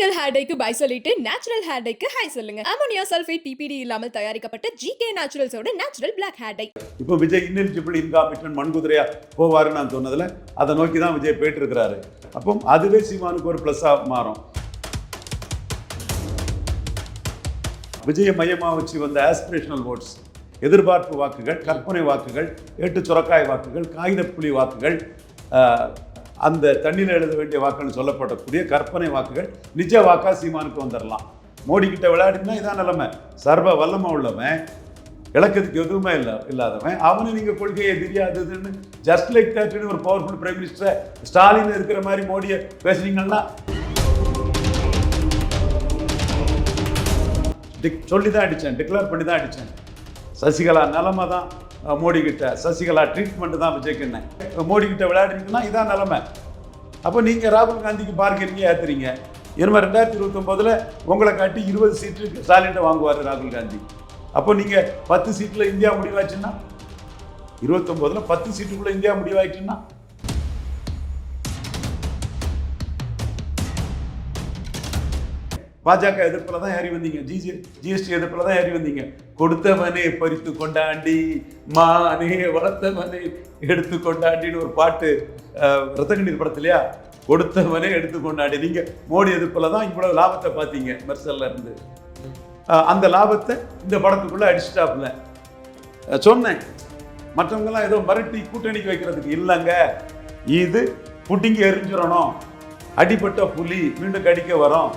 Chemical hair டைக்கு bye சொல்லிட்டு natural hair டைக்கு ஹை சொல்லுங்க. அமோனியா சல்ஃபேட் பிபிடி இல்லாமல் தயாரிக்கப்பட்ட ஜிகே நேச்சுரல்ஸோட நேச்சுரல் பிளாக் ஹேர் டை. இப்போ விஜய் இன்னெலிஜிபிள் இன்காம்பிட்டன்ட் மண்குதிரையா போவாருன்னு நான் சொன்னதில் அதை நோக்கி தான் விஜய் போயிட்டு இருக்கிறாரு. அப்போ அதுவே சீமானுக்கு ஒரு ப்ளஸ்ஸாக மாறும். விஜயை மையமாக வச்சு வந்த ஆஸ்பிரேஷனல் ஓட்ஸ், எதிர்பார்ப்பு வாக்குகள், கற்பனை வாக்குகள், ஏட்டு சுரக்காய் வாக்குகள், காகிதப்புலி வாக்குகள், அந்த தண்ணியில் எழுத வேண்டிய வாக்குன்னு சொல்லப்படக்கூடிய கற்பனை வாக்குகள் நிஜ வாக்கா சீமானுக்கு வந்துடலாம். மோடி கிட்ட விளையாடினா இதான் நிலைமை. சர்வ வல்லமை உள்ளவன், இலக்கத்துக்கு எதுவுமே இல்லாதவன், அவனை நீங்கள் கொள்கையை தெரியாததுன்னு ஜஸ்ட் லைக் தட்னு ஒரு பவர்ஃபுல் பிரைம் மினிஸ்டர் ஸ்டாலின் இருக்கிற மாதிரி மோடியை பேசுனீங்கன்னா சொல்லி தான் அடித்தேன், டிக்ளேர் பண்ணி தான் அடித்தேன். சசிகலா நிலைமை தான் மோடி கிட்ட, சசிகலா ட்ரீட்மெண்ட் தான் விஜய்க்குன்னு மோடி கிட்ட விளையாடுறீங்கன்னா இதான் நிலைமை. அப்போ நீங்கள் ராகுல் காந்திக்கு பார்க்கிறீங்க, ஏற்றுறீங்க. இனிமேல் 2029 உங்களை காட்டி 20 சீட்டு ஸ்டாலின் வாங்குவார் ராகுல் காந்தி. அப்போ நீங்கள் 10 சீட்டில் இந்தியா முடிவாச்சுன்னா, 29 10 சீட்டுக்குள்ளே இந்தியா முடிவாயிடுச்சுன்னா, பாஜக எதிர்ப்பில் தான் ஏறி வந்தீங்க, ஜிஎஸ்டி எதிர்ப்பில் தான் ஏறி வந்தீங்க. கொடுத்தவனே பறித்து கொண்டாண்டி, மானே வளர்த்தவனே எடுத்து கொண்டாண்டின்னு ஒரு பாட்டு ரத்தகண்ணீர் படத்துலையா, கொடுத்தவனே எடுத்து கொண்டாடி. நீங்கள் மோடி எதிர்ப்பில் தான் இவ்வளோ லாபத்தை பார்த்தீங்க மெர்சல்ல இருந்து. அந்த லாபத்தை இந்த படத்துக்குள்ளே அடிச்சுட்டாப்புல சொன்னேன். மற்றவங்கெல்லாம் ஏதோ மிரட்டி கூட்டணிக்கு வைக்கிறதுக்கு இல்லைங்க. இது புட்டிங்கி எரிஞ்சிடணும். அடிப்பட்ட புலி மீண்டும் கடிக்க வரும்.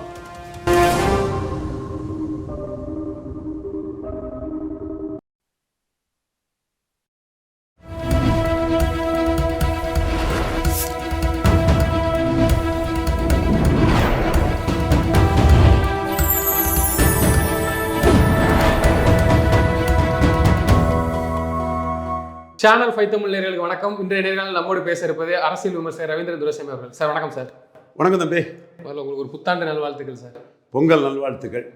சேனல் 5 தமிழ் நேயர்களுக்கு வணக்கம். இன்றைய நேர்காணல் நம்மோடு பேச இருப்பது அரசியல் விமர்சகர் ரவீந்திரன் துரைசாமி அவர்கள். சார் வணக்கம். சார் வணக்கம் தம்பி. உங்களுக்கு ஒரு புத்தாண்டு நல்வாழ்த்துக்கள் சார். பொங்கல் நல்வாழ்த்துக்கள்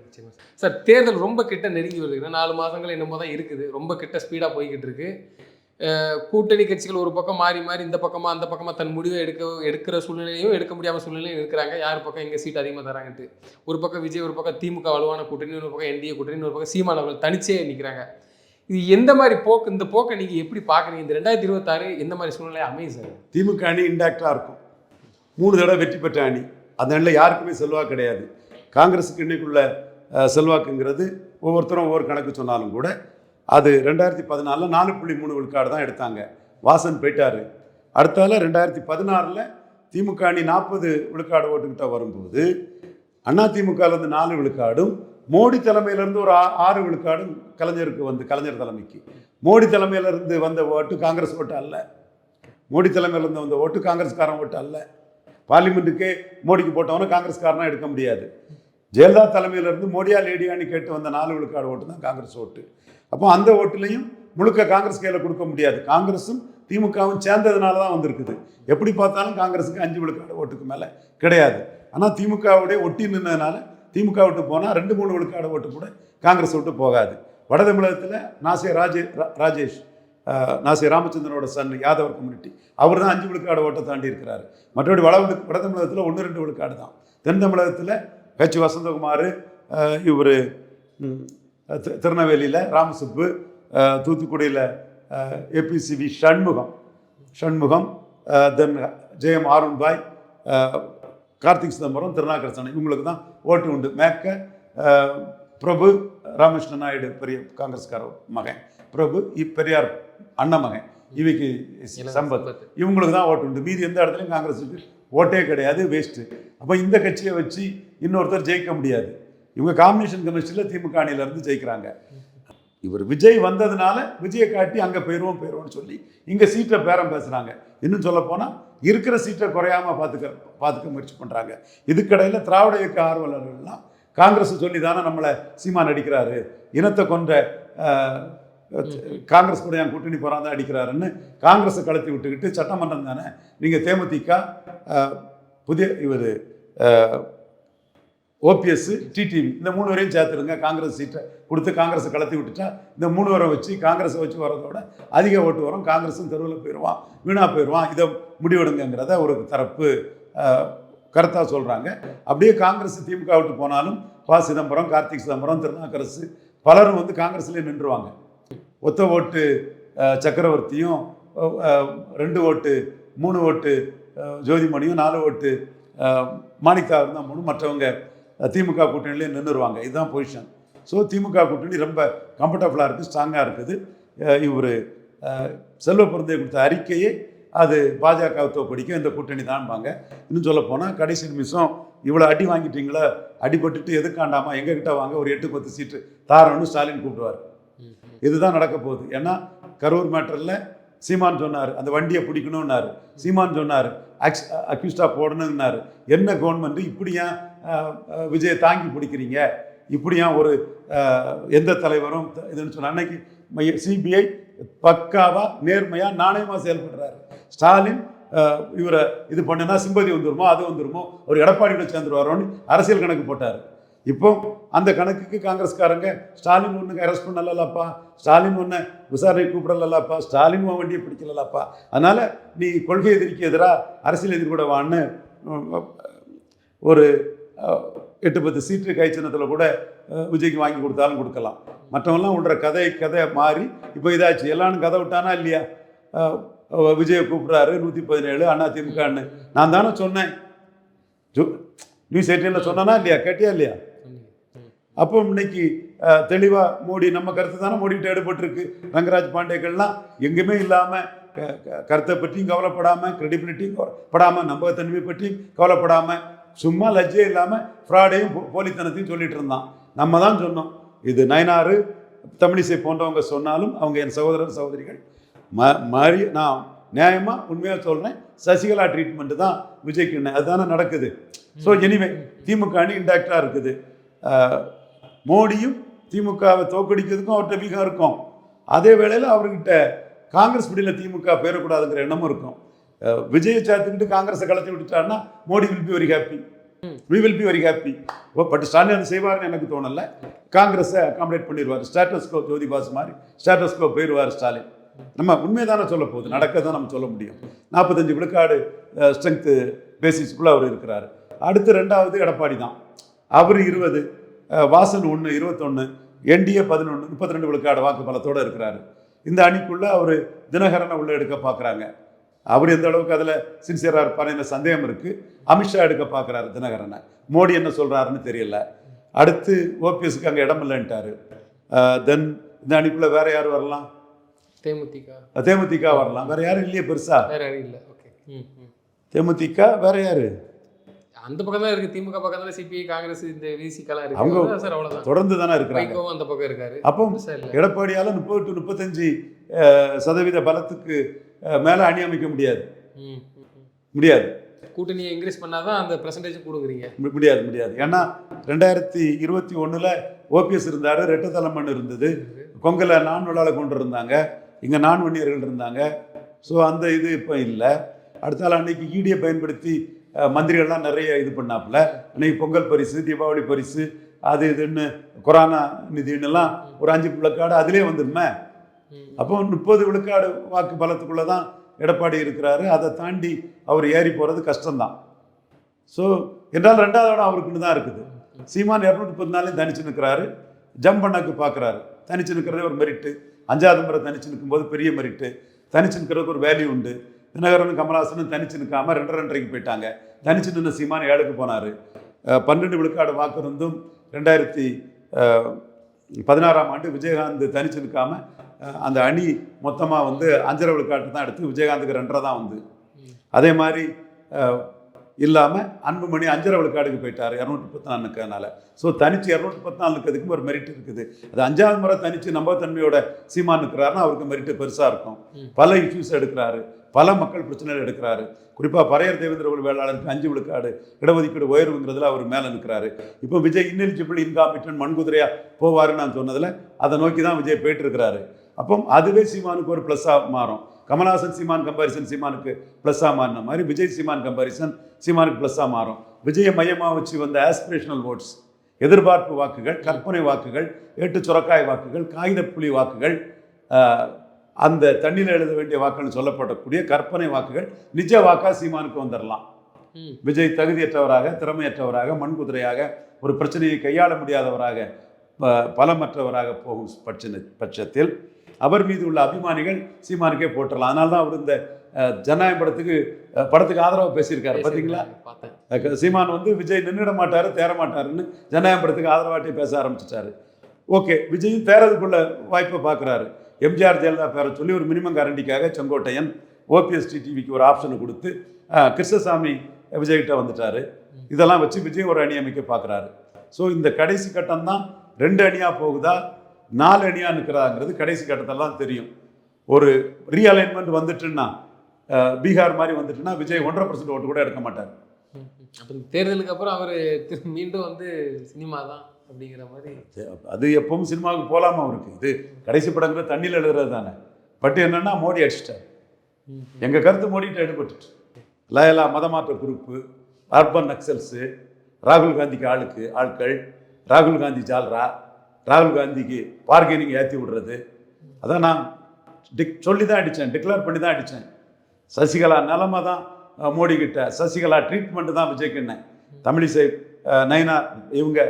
சார். தேர்தல் ரொம்ப கிட்ட நெருங்கி வருது. 4 மாதங்கள் என்னமோ தான் இருக்குது. ரொம்ப கிட்ட ஸ்பீடாக போய்கிட்டு இருக்கு. கூட்டணி கட்சிகள் ஒரு பக்கம் மாறி மாறி இந்த பக்கமாக அந்த பக்கமாக தன் முடிவை எடுக்கிற சூழ்நிலையும் எடுக்க முடியாமல் சூழ்நிலையும் இருக்கிறாங்க. யார் பக்கம் எங்கள் சீட் அதிகமாக தராங்கன்ட்டு. ஒரு பக்கம் விஜய், ஒரு பக்கம் திமுக வலுவான கூட்டணி, ஒரு பக்கம் என்டிஏ கூட்டணி, ஒரு பக்கம் சீமான் அவர்கள் தனிச்சே நிற்கிறாங்க. இது எந்த மாதிரி போக்கு, இந்த போக்கை நீங்கள் எப்படி பார்க்குறீங்க? இந்த 2026 எந்த மாதிரி சூழ்நிலை அமையும் சார்? திமுக அணி இன்டாக்டாக இருக்கும். 3 தடவை வெற்றி பெற்ற அணி. அதனால யாருக்குமே செல்வாக்கு கிடையாது. காங்கிரஸுக்கு இன்னைக்குள்ள செல்வாக்குங்கிறது ஒவ்வொருத்தரும் ஒவ்வொரு கணக்கு சொன்னாலும் கூட அது 2014 4.3 விழுக்காடு தான் எடுத்தாங்க. வாசன் போயிட்டார். அடுத்தால 2016 திமுக அணி 40 விழுக்காடு ஓட்டுக்கிட்ட வரும்போது அதிமுகலேருந்து 4 விழுக்காடும், மோடி தலைமையிலேருந்து ஒரு 6 விழுக்காடும் கலைஞருக்கு வந்து, கலைஞர் தலைமைக்கு. மோடி தலைமையிலேருந்து வந்த ஓட்டு காங்கிரஸ் ஓட்டு அல்ல. மோடி தலைமையிலேருந்து வந்த ஓட்டு காங்கிரஸ்காரன் ஓட்டு அல்ல. பார்லிமெண்ட்டுக்கே மோடிக்கு போட்டவன காங்கிரஸ்காரனாக எடுக்க முடியாது. ஜெயலலிதா தலைமையிலேருந்து மோடியா லேடியான்னு கேட்டு வந்த 4 விழுக்காடு ஓட்டு தான் காங்கிரஸ் ஓட்டு. அப்போ அந்த ஓட்டுலையும் முழுக்க காங்கிரஸ் கையில் கொடுக்க முடியாது. காங்கிரஸும் திமுகவும் சேர்ந்ததுனால தான் வந்திருக்குது. எப்படி பார்த்தாலும் காங்கிரஸுக்கு 5 விழுக்காடு ஓட்டுக்கு மேலே கிடையாது. ஆனால் திமுகவுடைய ஒட்டி நின்றதுனால திமுக விட்டு போனால் 2-3 விழுக்காடு ஓட்டு கூட காங்கிரஸ் விட்டு போகாது. வட தமிழகத்தில் நாசிர் ராமச்சந்திரனோட சன் யாதவர் கம்யூனிட்டி, அவர் தான் 5 விழுக்காடு ஓட்டை தாண்டி இருக்கிறாரு. மற்றபடி வட தமிழகத்தில் 1-2 விழுக்காடு தான். தென் தமிழகத்தில் கட்சி வசந்தகுமார், இவர் திருநெல்வேலியில் ராமசுப்பு, தூத்துக்குடியில் ஏபிசிவி ஷண்முகம், தென் ஜெயம் ஆருண்பாய், கார்த்திக் சிதம்பரம், திருநாகரசன், இவங்களுக்கு தான் ஓட்டு உண்டு. மேற்க பிரபு ராமகிருஷ்ண நாயுடு, பெரிய காங்கிரஸ்கார மகன் பிரபு, பெரியார் அண்ணன் மகன், இவைக்கு சம்பத், இவங்களுக்கு தான் ஓட்டு உண்டு. மீதி எந்த இடத்துலையும் காங்கிரஸுக்கு ஓட்டே கிடையாது, வேஸ்ட்டு. அப்போ இந்த கட்சியை வச்சு இன்னொருத்தர் ஜெயிக்க முடியாது. இவங்க காம்பினேஷன் கமிஷனில் திமுக அணியிலேருந்து ஜெயிக்கிறாங்க. இவர் விஜய் வந்ததுனால விஜயை காட்டி அங்கே போயிடுவோம்னு சொல்லி இங்கே சீட்டை பேரம் பேசுகிறாங்க. இன்னும் சொல்ல போனால் இருக்கிற சீட்டை குறையாமல் பார்த்துக்க முயற்சி பண்ணுறாங்க. இதுக்கடையில் திராவிட இயக்க ஆர்வலர்கள்லாம் காங்கிரஸ் சொல்லி தானே நம்மளை சீமான் அடிக்கிறாரு, இனத்தை கொன்ற காங்கிரஸ் கூட என் கூட்டணி போகிறான் தான் அடிக்கிறாருன்னு காங்கிரஸை கலத்தி விட்டுக்கிட்டு, சட்டமன்றம் தானே நீங்கள் தேமுதிக, புதிய இவர் ஓபிஎஸ், டிடிவி, இந்த 3 பேரையும் சேர்த்துருங்க. காங்கிரஸ் சீட்டை கொடுத்து காங்கிரஸை கலத்தி விட்டுட்டா இந்த 3 பேரை வச்சு காங்கிரஸை வச்சு வரதோட அதிக ஓட்டு வரும். காங்கிரஸும் தெருவில் போயிடுவான், வீணாக போயிடுவான். இதை முடிவெடுங்கிறத ஒரு தரப்பு கருத்தாக சொல்கிறாங்க. அப்படியே காங்கிரஸ் திமுக விட்டு போனாலும் சிதம்பரம், கார்த்திக் சிதம்பரம், திருநாக்கரசு பலரும் வந்து காங்கிரஸ்லேயே நின்றுவாங்க. ஒத்த ஓட்டு சக்கரவர்த்தியும் 2 ஓட்டு 3 ஓட்டு ஜோதிமணியும் 4 ஓட்டு மாணிக்கா இருந்தால் 3 மற்றவங்க திமுக கூட்டணியிலே நின்றுருவாங்க. இதுதான் பொசிஷன். ஸோ திமுக கூட்டணி ரொம்ப கம்ஃபர்டபுளாக இருக்குது, ஸ்ட்ராங்காக இருக்குது. இவர் செல்வ பிறந்தை கொடுத்த அறிக்கையே அது பாஜக தோக்கடிக்கும் இந்த கூட்டணி தான்பாங்க. இன்னும் சொல்ல போனால் கடைசி நிமிஷம் இவ்வளோ அடி வாங்கிட்டீங்களா, அடிபட்டுட்டு எதுக்காண்டாமா எங்ககிட்ட வாங்க, ஒரு 8-10 சீட்டு தாரணும்னு ஸ்டாலின் கூப்பிடுவார். இதுதான் நடக்க போகுது. ஏன்னா கரூர் மேட்டரில் சீமான் சொன்னார் அந்த வண்டியை பிடிக்கணும்னாரு, சீமான் சொன்னார் அக்யூஸ்டா போடணும்னாரு. என்ன கவர்மெண்ட் இப்படி ஏன் விஜயை தாங்கி பிடிக்கிறீங்க, இப்படி ஏன் ஒரு எந்த தலைவரும் இதுன்னு சொன்ன அன்னைக்கு சிபிஐ பக்காவா நேர்மையாக நாணயமாக செயல்படுறாரு. ஸ்டாலின் இவரை இது பண்ணுனா சிம்பதி வந்துருமோ அது வந்துருமோ ஒரு எடப்பாடியோட சேர்ந்துருவாரோன்னு அரசியல் கணக்கு போட்டார். இப்போ அந்த கணக்குக்கு காங்கிரஸ்காரங்க ஸ்டாலின் ஒன்று அரெஸ்ட் பண்ணலப்பா, ஸ்டாலின் ஒன்று விசாரணை கூப்பிடலப்பா, ஸ்டாலின் வண்டியை பிடிக்கலப்பா, அதனால் நீ கொள்கை எதிரிக்கு எதிராக அரசியல் எதிர்கூடவான்னு ஒரு 8-10 சீட்டு கை சின்னத்தில் கூட விஜய்க்கு வாங்கி கொடுத்தாலும் கொடுக்கலாம். மற்றவங்களாம் விடுற கதை மாறி இப்போ இதாச்சு. எல்லாரும் கதை விட்டானா இல்லையா, விஜயை கூப்பிட்றாரு 117 அதிமுகன்னு நான் தானே சொன்னேன், நியூஸ் 18 சொன்னானா இல்லையா, கேட்டியா இல்லையா? அப்போ இன்னைக்கு தெளிவாக மோடி நம்ம கருத்து தானே மோடிகிட்ட எடுபட்டுருக்கு. ரங்கராஜ் பாண்டேக்கள்லாம் எங்கேயுமே இல்லாமல் கருத்தை பற்றியும் கவலைப்படாமல், கிரெடிபிலிட்டியும் படாமல், நம்பகத்தன்மை பற்றியும் கவலைப்படாமல், சும்மா லஜ்ஜே இல்லாமல் ஃப்ராடையும் போலித்தனத்தையும் சொல்லிட்டு இருந்தான். நம்ம தான் சொன்னோம் இது நயனாறு தமிழிசை போன்றவங்க சொன்னாலும் அவங்க என் சகோதரர் சகோதரிகள் மாறி நான் நியாயமாக உண்மையாக சொல்கிறேன். சசிகலா ட்ரீட்மெண்ட்டு தான் விஜய்க்கு அதுதானே நடக்குது. ஸோ எனிவே திமுக அணி இன்டாக்டாக இருக்குது. மோடியும் திமுகவை தோக்கடிக்கிறதுக்கும் அவர்கிட்ட வீகம் இருக்கும். அதே வேளையில் அவர்கிட்ட காங்கிரஸ் பிடியில் திமுக பேரக்கூடாதுங்கிற எண்ணமும் இருக்கும். விஜயை சேர்த்துக்கிட்டு காங்கிரஸை கலத்தி விட்டுட்டாருன்னா Modi will be very happy, we will be very happy. But Stalin அதை செய்வார்னு எனக்கு தோணலை. காங்கிரஸை அகாமடேட் பண்ணிடுவார். ஸ்டேட்டஸ்கோ ஜோதி பாஸ் மாதிரி ஸ்டேட்டஸ்கோ போயிடுவார் ஸ்டாலின். நம்ம உண்மையை தானே சொல்ல போகுது, நடக்க தான் நம்ம சொல்ல முடியும். 45 விழுக்காடு ஸ்ட்ரென்த்து பேசிஸ்க்குள்ளே அவர் இருக்கிறார். அடுத்து 2வது எடப்பாடி தான், அவர் 20, வாசன் 1 21, என்டிஏ 11, 32 விழுக்காடு வாக்கு பலத்தோடு இருக்கிறாரு. இந்த அணிக்குள்ளே அவர் தினகரனை உள்ளே எடுக்க பார்க்குறாங்க. அவர் எந்த அளவுக்கு அதில் சின்சியராக இருப்பார் சந்தேகம் இருக்குது. அமித்ஷா எடுக்க பார்க்குறாரு தினகரனை. மோடி என்ன சொல்கிறாருன்னு தெரியல. அடுத்து ஓபிஎஸ்க்கு அங்கே இடம் இல்லைன்ட்டார். தென் இந்த அணிக்குள்ளே வேறு யார் வரலாம்? தேமுதிக வரலாம். வேறு யாரும் இல்லையே பெருசா? வேறு யாரும் இல்லை. ஓகே, தேமுதிக வேறு யார்? அந்த பக்கம் தான் இருக்குது. திமுக பக்கம் தான் சிபிஐ, காங்கிரஸ், இந்த விசிகெல்லாம் இருக்குது. அவங்க சார் அவ்வளோதான் தொடர்ந்து தானே இருக்கிறாங்க. அந்த பக்கம் இருக்காரு. அப்போ எடப்பாடியால் 30 to 35% பலத்துக்கு மேலே அணி அமைக்க முடியாது. கூட்டணியை இன்க்ரீஸ் பண்ணாதான் அந்த பெர்சன்டேஜ் கொடுக்குறீங்க. முடியாது. ஏன்னா 2021 ஓபிஎஸ் இருந்தார், ரெட்டை தலைமண் இருந்தது, கொங்கல நான்வளால் கொண்டு இருந்தாங்க, இங்கே நான்வன்னியர்கள் இருந்தாங்க. ஸோ அந்த இது இப்போ இல்லை. அடுத்தால அன்னைக்கு ஈடியை பயன்படுத்தி மந்திரிகள்லாம் நிறைய இது பண்ணாப்புல. அன்னைக்கு பொங்கல் பரிசு, தீபாவளி பரிசு, அது இதுன்னு கொரோனா நிதினுலாம் ஒரு 5 விழுக்காடு அதிலே வந்துடுமே. அப்போ 30 விழுக்காடு வாக்கு பலத்துக்குள்ளே தான் எடப்பாடி இருக்கிறாரு. அதை தாண்டி அவர் ஏறி போகிறது கஷ்டம்தான். ஸோ என்றால் 2வது இடம் அவருக்குன்னு தான் இருக்குது. சீமான் 214 தனிச்சு நிற்கிறாரு, ஜம்ப் பண்ணக்கு பார்க்குறாரு. தனிச்சு நிற்கிறதே ஒரு மெரிட்டு. 5வது முறை தனிச்சு நிற்கும்போது பெரிய மெரிட்டு. தனிச்சு நிற்கிறதுக்கு ஒரு வேல்யூ உண்டு. தினகரனும் கமலஹாசனும் தனிச்சு நிற்காமல் 2.5 போயிட்டாங்க. தனிச்சு நின்று சீமான் 7க்கு போனார். 12 விழுக்காடு வாக்கு இருந்தும் 2016ஆம் ஆண்டு விஜயகாந்த் தனிச்சு நிற்காமல் அந்த அணி மொத்தமாக வந்து 5.5 விழுக்காட்டு தான் எடுத்து விஜயகாந்துக்கு 2.5 தான் வந்து. அதே மாதிரி இல்லாமல் அன்புமணி 5.5 விழுக்காடுக்கு போயிட்டார் 214னால. ஸோ தனிச்சு 214 ஒரு மெரிட் இருக்குது. அது 5வது முறை தனிச்சு நம்பகத்தன்மையோட சீமான் இருக்கிறாருன்னா அவருக்கு மெரிட்டு பெருசாக இருக்கும். பல இஷ்யூஸ் எடுக்கிறாரு, பல மக்கள் பிரச்சனைகள் எடுக்கிறாரு. குறிப்பாக பறையர் தேவேந்திர குல வேளாளருக்கு 5 விழுக்காடு இடஒதுக்கீடு உயர்வுங்கிறதுல அவர் மேலே நிற்கிறாரு. இப்போ விஜய் இன்னெலிஜிபிள், இன்காம்பிட்டன்ட், மண்குதிரையாக போவாருன்னு நான் சொன்னதில் அதை நோக்கி தான் விஜய் போயிட்டு இருக்கிறாரு. அப்போ அதுவே சீமானுக்கு ஒரு ப்ளஸ்ஸாக மாறும். கமல்ஹாசன் சீமான் கம்பாரிசன் சீமானுக்கு ப்ளஸ்ஸாக மாறின மாதிரி விஜய் சீமான் கம்பாரிசன் சீமானுக்கு ப்ளஸ்ஸாக மாறும். விஜயை மையமாக வச்சு வந்த ஆஸ்பிரேஷனல் ஓட்ஸ், எதிர்பார்ப்பு வாக்குகள், கற்பனை வாக்குகள், ஏட்டு சுரக்காய் வாக்குகள், காகித புலி வாக்குகள், அந்த தண்ணியில் எழுத வேண்டிய வாக்குன்னு சொல்லப்படக்கூடிய கற்பனை வாக்குகள் நிஜ வாக்கா சீமானுக்கு வந்துடலாம். விஜய் தகுதியற்றவராக, திறமையற்றவராக, மண்குதிரையாக, ஒரு பிரச்சனையை கையாள முடியாதவராக, பலமற்றவராக போகும் பட்சத்தில் அவர் மீது உள்ள அபிமானிகள் சீமானுக்கே போட்டுடலாம். அதனால தான் அவர் இந்த ஜனநாயகம் படத்துக்கு ஆதரவாக பேசியிருக்காரு பார்த்தீங்களா. சீமான் வந்து விஜய் நின்றுட மாட்டார், தேர மாட்டாருன்னு ஜனநாயகம் படத்துக்கு ஆதரவாட்டே பேச ஆரம்பிச்சிட்டாரு. ஓகே, விஜயும் தேரதுக்குள்ள வாய்ப்பை பார்க்குறாரு. எம்ஜிஆர் ஜெயலலிதா பேரை சொல்லி ஒரு மினிமம் கேரண்டிக்காக செங்கோட்டையன் ஓபிஎஸ் டிவிக்கு ஒரு ஆப்ஷனை கொடுத்து கிருஷ்ணசாமி விஜய்கிட்ட வந்துட்டார். இதெல்லாம் வச்சு விஜய் ஒரு அணி அமைக்க பார்க்குறாரு. ஸோ இந்த கடைசி கட்டம் தான் 2 அணியாக போகுதா 4 அணியாக நிற்கிறாங்கிறது கடைசி கட்டத்தெல்லாம் தெரியும். ஒரு ரீஅலைன்மெண்ட் வந்துட்டுன்னா, பீகார் மாதிரி வந்துட்டுன்னா விஜய் 1.5% ஓட்டு கூட எடுக்க மாட்டார். அப்போ தேர்தலுக்கு அப்புறம் அவர் மீண்டும் வந்து சினிமா தான் அப்படிங்கிற மாதிரி. அது எப்பவும் சினிமாவுக்கு போகலாமா அவருக்கு? இது கடைசி படங்கிற தண்ணியில் எழுதுறது தானே. பட் என்னன்னா மோடி அடிச்சிட்டார். எங்கள் கருத்து மோடிட்டு எடுபட்டு லயலா மதமாற்ற குரூப்பு, அர்பன் நக்சல்ஸு, ராகுல் காந்திக்கு ஆட்கள், ராகுல் காந்தி ஜால்ரா, ராகுல் காந்திக்கு பார்கெனிங் ஏற்றி விடுறது, அதான் நான் சொல்லி தான் அடித்தேன், டிக்ளேர் பண்ணி தான் அடித்தேன். சசிகலா நிலமை தான் மோடி கிட்ட, சசிகலா ட்ரீட்மெண்ட்டு தான் விஜய்க்குன்னு. தமிழிசை, நயனா இவங்க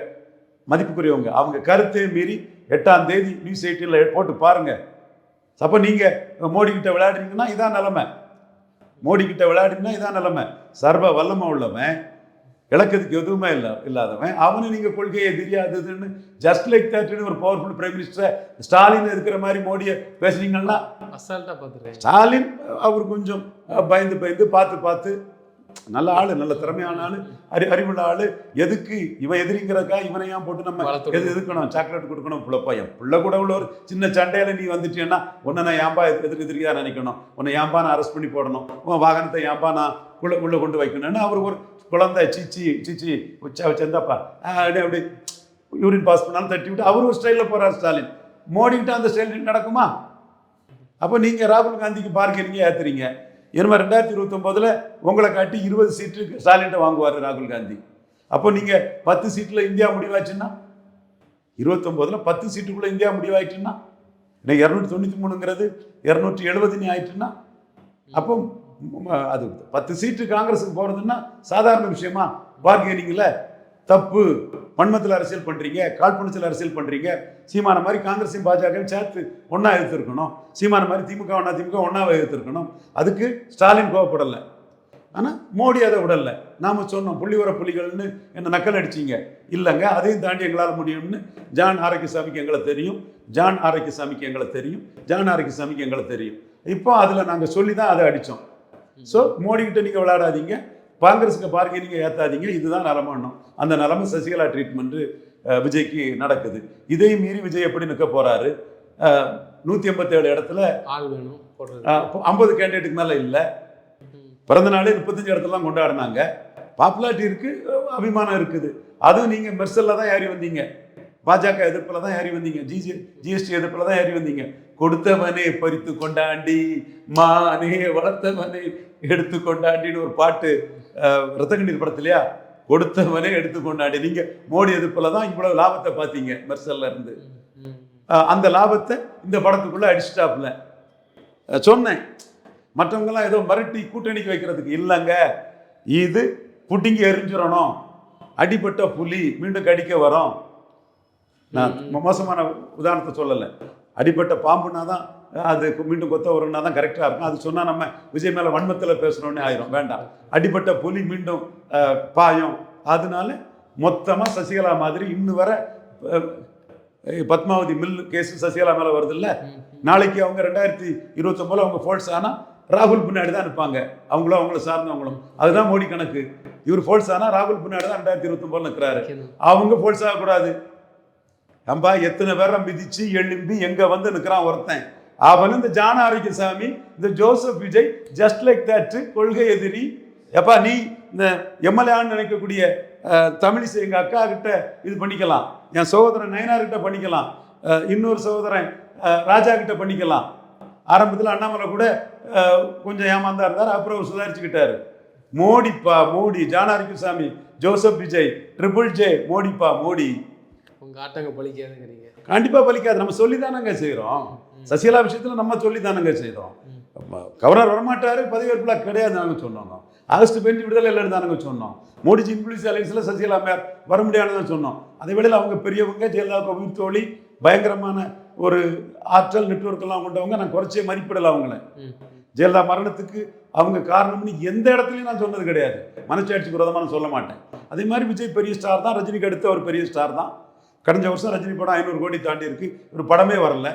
மதிப்புக்குரியவங்க, அவங்க கருத்தை மீறி 8ஆம் தேதி நியூஸ் 18 போட்டு பாருங்கள். அப்போ நீங்கள் மோடி கிட்ட விளையாடுறீங்கன்னா இதான் நிலமை. மோடி கிட்ட விளையாடுறீங்கன்னா இதான் நிலமை. சர்வ வல்லமை உள்ளவன், இலக்கத்துக்கு எதுவுமே இல்லாதவன், அவனு நீங்கள் கொள்கையை எதிரியாதுன்னு ஜஸ்ட் லைக் தட்னு ஒரு பவர்ஃபுல் பிரைம் மினிஸ்டர் ஸ்டாலின் இருக்கிற மாதிரி மோடியை பேசுனீங்கன்னா அசால்ட்டாக பார்த்துருக்கேன். ஸ்டாலின் அவர் கொஞ்சம் பயந்து பார்த்து நல்ல ஆள், நல்ல திறமையான ஆள், அறிவுள்ள ஆள். எதுக்கு இவன் எதிரிங்கிறக்கா இவனை ஏன் போட்டு நம்ம எதுக்கணும், சாக்லேட் கொடுக்கணும்? பிள்ளை கூட உள்ள ஒரு சின்ன சண்டையில் நீ வந்துட்டீங்கன்னா உன்னை நான் ஏன்பா எதிரியாக நினைக்கணும், உன்னை ஏன்பா நான் அரெஸ்ட் பண்ணி போடணும், உன் வாகனத்தை ஏன்பா நான் உள்ளே கொண்டு வைக்கணும்னு அவர் ஒரு குழந்தை சீச்சி வச்சிருந்தாப்பா அப்படி யூரின் பாஸ் பண்ணாலும் தட்டி விட்டு அவர் ஒரு ஸ்டைலில் போகிறார் ஸ்டாலின். மோடிக்கிட்ட அந்த ஸ்டைல் நடக்குமா? அப்போ நீங்கள் ராகுல் காந்திக்கு பார்க்கிறீங்க, ஏற்றுறீங்க. இனிமே 2029 உங்களை காட்டி 20 சீட்டு ஸ்டாலின்ட்ட வாங்குவார் ராகுல் காந்தி. அப்போ நீங்கள் 10 சீட்டில் இந்தியா முடிவாச்சுன்னா, 29 10 சீட்டுக்குள்ளே இந்தியா முடிவாயிட்டுன்னா, இன்னைக்கு 293ங்கிறது 270 ஆயிட்டுன்னா, அப்போ அது 10 சீட்டு காங்கிரஸுக்கு போகிறதுன்னா சாதாரண விஷயமா? பார்கெனிங்கில் தப்பு. மண்மத்தில் அரசியல் பண்ணுறீங்க, காழ்ப்புணர்ச்சியில் அரசியல் பண்ணுறீங்க. சீமான மாதிரி காங்கிரஸையும் பாஜகவும் சேர்த்து ஒன்றா எதிர்த்திருக்கணும். சீமான மாதிரி திமுக ஒன்றாவை எதிர்த்திருக்கணும். அதுக்கு ஸ்டாலின் கோவப்படலை. ஆனால் மோடி அதை விடலை. நாம் சொன்னோம் புள்ளிவர புலிகள்னு என்ன நக்கல் அடிச்சிங்க. இல்லைங்க, அதையும் தாண்டி எங்களால் முடியும்னு ஜான் ஆரோக்கியசாமிக்கு எங்களை தெரியும். இப்போ அதில் நாங்கள் சொல்லி தான் அதை அடித்தோம். ஸோ மோடிக்கிட்ட நீங்கள் விளையாடாதீங்க, காங்கிரஸுக்கு பார்கெனிங்க ஏற்றாதீங்க. இதுதான் நிலமணும். அந்த நிலமை சசிகலா ட்ரீட்மெண்ட்டு விஜய்க்கு நடக்குது. இதையும் மீறி விஜய் எப்படி நிற்க போகிறாரு? 187 இடத்துல ஆள் வேணும், 50 கேண்டிடேட்டுக்கு மேலே இல்லை. பிறந்த நாளே 35 இடத்துலலாம் கொண்டாடினாங்க. பாப்புலாரிட்டி இருக்குது, அபிமானம் இருக்குது. அதுவும் நீங்கள் மெர்சலில் தான் ஏறி வந்தீங்க, பாஜக எதிர்ப்பில் தான் ஏறி வந்தீங்க, ஜிஎஸ்டி எதிர்ப்பில் தான் ஏறி வந்தீங்க. கொடுத்தவனே பறித்து கொண்டாண்டி, மானே வளர்த்தவனே எடுத்து கொண்டாண்டின்னு ஒரு பாட்டு ரத்தகண்ணீர் படத்துலையா? கொடுத்தவனே எடுத்து கொண்டாடி. நீங்கள் மோடி எதிர்ப்பில் தான் இவ்வளோ லாபத்தை பார்த்தீங்க மெர்சல்ல இருந்து. அந்த லாபத்தை இந்த படத்துக்குள்ளே அடிச்சிட்டாப்புல. சொன்னேன், மற்றவங்கெல்லாம் ஏதோ மிரட்டி கூட்டணிக்கு வைக்கிறதுக்கு இல்லைங்க. இது புட்டிங்கி எரிஞ்சிடணும், அடிபட்ட புலி மீண்டும் கடிக்க வரும். நான் மோசமான உதாரணத்தை சொல்லலை. அடிப்பட்ட பாம்புனா தான் அது மீண்டும் கொத்த வரும்னா தான் கரெக்டாக இருக்கும். அது சொன்னால் நம்ம விஜய் மேலே வன்மத்தில் பேசுகிறோன்னே ஆயிரும். வேண்டாம், அடிப்பட்ட புலி மீண்டும் பாயும். அதனால மொத்தமாக சசிகலா மாதிரி இன்னும் வர பத்மாவதி மில் கேஸ் சசிகலா மேலே வருது இல்லை. நாளைக்கு அவங்க 2029 அவங்க ஃபோல்ஸ் ஆனால் ராகுல் பின்னாடி தான் இருப்பாங்க, அவங்கள சார்ந்தவங்களும். அதுதான் மோடி கணக்கு. இவர் ஃபோல்ஸ் ஆனால் ராகுல் பின்னாடி தான் 2029 நிற்கிறாரு. அவங்க ஃபோல்ஸ் ஆகக்கூடாது. அம்பா எத்தனை பேரை மிதிச்சு எழும்பி எங்க வந்து நிற்கிறான் ஒருத்தன். அவன் இந்த ஜான் ஆரோக்கியசாமி, இந்த Joseph Vijay just like that கொள்கை எதிரி. எப்பா நீ இந்த எம்எல்ஏன்னு நினைக்கக்கூடிய தமிழிசை எங்கள் அக்கா கிட்ட இது பண்ணிக்கலாம், என் சகோதரன் நயனார்கிட்ட பண்ணிக்கலாம், இன்னொரு சகோதரன் ராஜா கிட்ட பண்ணிக்கலாம். ஆரம்பத்தில் அண்ணாமலை கூட கொஞ்சம் ஏமாந்தா இருந்தார், அப்புறம் சுதாரிச்சுக்கிட்டாரு. மோடிப்பா மோடி, ஜான் ஆரோக்கியசாமி, ஜோசப் விஜய், ட்ரிபிள் ஜே, மோடிப்பா மோடி. உங்கள் ஆட்டங்க பலிக்காதுங்கிறீங்க? கண்டிப்பாக பலிக்காது. நம்ம சொல்லி தானங்க செய்கிறோம். சசிகலா விஷயத்தில் நம்ம சொல்லி தானங்க செய்கிறோம். கவர்னர் வரமாட்டார், பதவியேற்புலாம் கிடையாது நாங்கள் சொன்னோம். ஆகஸ்ட் 15 விடுதலை இல்லைன்னு தானங்க சொன்னோம். மோடிஜி இன்க்ளூசிவ் அலைன்ஸில் சசிகலா அம்மையார் வர முடியாதுன்னு தான் சொன்னோம். அதே வேளையில் அவங்க பெரியவங்க, ஜெயலலிதா உயிர் தோழி, பயங்கரமான ஒரு ஆற்றல் நெட்வொர்க்கெல்லாம் கொண்டவங்க. நான் குறைச்சே மதிப்பிடலை அவங்கள. ஜெயலலிதா மரணத்துக்கு அவங்க காரணம்னு எந்த இடத்துலையும் நான் சொன்னது கிடையாது. மனச்சாட்சிக்கு விரோதமாக நான் சொல்ல மாட்டேன். அதே மாதிரி விஜய் பெரிய ஸ்டார் தான், ரஜினிக்கு அடுத்து அவர் பெரிய ஸ்டார் தான். கடந்த வருஷம் ரஜினி படம் 500 கோடி தாண்டி இருக்கு, ஒரு படமே வரல.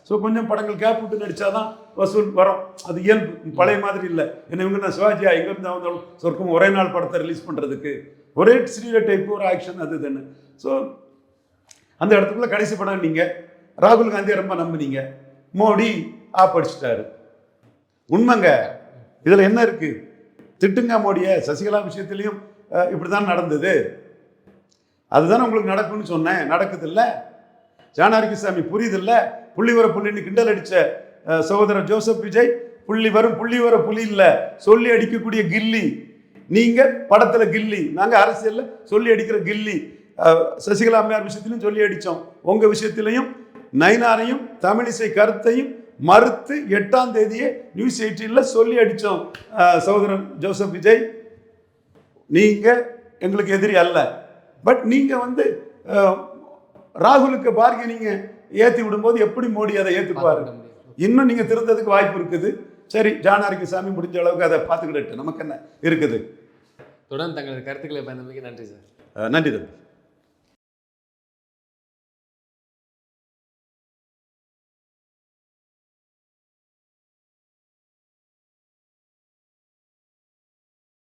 ஸோ கொஞ்சம் படங்கள் கேப் விட்டு நடித்தாதான் வசூல் வரும், அது இயல்பு. பழைய மாதிரி இல்லை. என்ன இவங்க நான் சிவாஜியா எங்கேருந்து அவங்க சொர்க்கம் ஒரே நாள் படத்தை ரிலீஸ் பண்ணுறதுக்கு ஒரே ஸ்டீரியோ டைப் ஒரு ஆக்ஷன் அது இதுன்னு. ஸோ அந்த இடத்துக்குள்ள கடைசி படம் நீங்கள் ராகுல் காந்தியை ரொம்ப நம்பினீங்க, மோடி ஆப்படிச்சிட்டாரு. உண்மைங்க, இதில் என்ன இருக்கு? திட்டுங்க மோடியை. சசிகலா விஷயத்துலையும் இப்படி தான் நடந்தது, அதுதானே உங்களுக்கு நடக்கும்னு சொன்னேன். நடக்குது இல்லை. ஜானாரிசாமி புரியுது இல்லை. புள்ளி வர புள்ளின்னு கிண்டல் அடித்த சகோதரர் ஜோசப் விஜய் புள்ளி வர புலி இல்லை, சொல்லி அடிக்கக்கூடிய கில்லி. நீங்கள் படத்தில் கில்லி, நாங்கள் அரசியலில் சொல்லி அடிக்கிற கில்லி. சசிகலா அம்மையார் விஷயத்திலையும் சொல்லி அடித்தோம், உங்கள் விஷயத்திலையும் நயினாரையும் தமிழிசை கருத்தையும் மறுத்து 8ஆம் தேதியே நியூஸ் 18ல் சொல்லி அடித்தோம். சகோதரர் ஜோசப் விஜய், நீங்கள் எங்களுக்கு எதிரி அல்ல. பட் நீங்கள் ராகுலுக்கு பார்கெனிங்க ஏற்றி விடும்போது எப்படி மோடி அதை ஏற்றுப்பாரு? இன்னும் நீங்கள் திருந்ததுக்கு வாய்ப்பு இருக்குது. சரி, ஜானாரிசாமி முடிஞ்ச அளவுக்கு அதை பார்த்துக்கிட்டு நமக்கு என்ன இருக்குது. தொடர்ந்து தங்களது கருத்துக்களை பயந்தமைக்கு நன்றி சார். நன்றி தம்பி.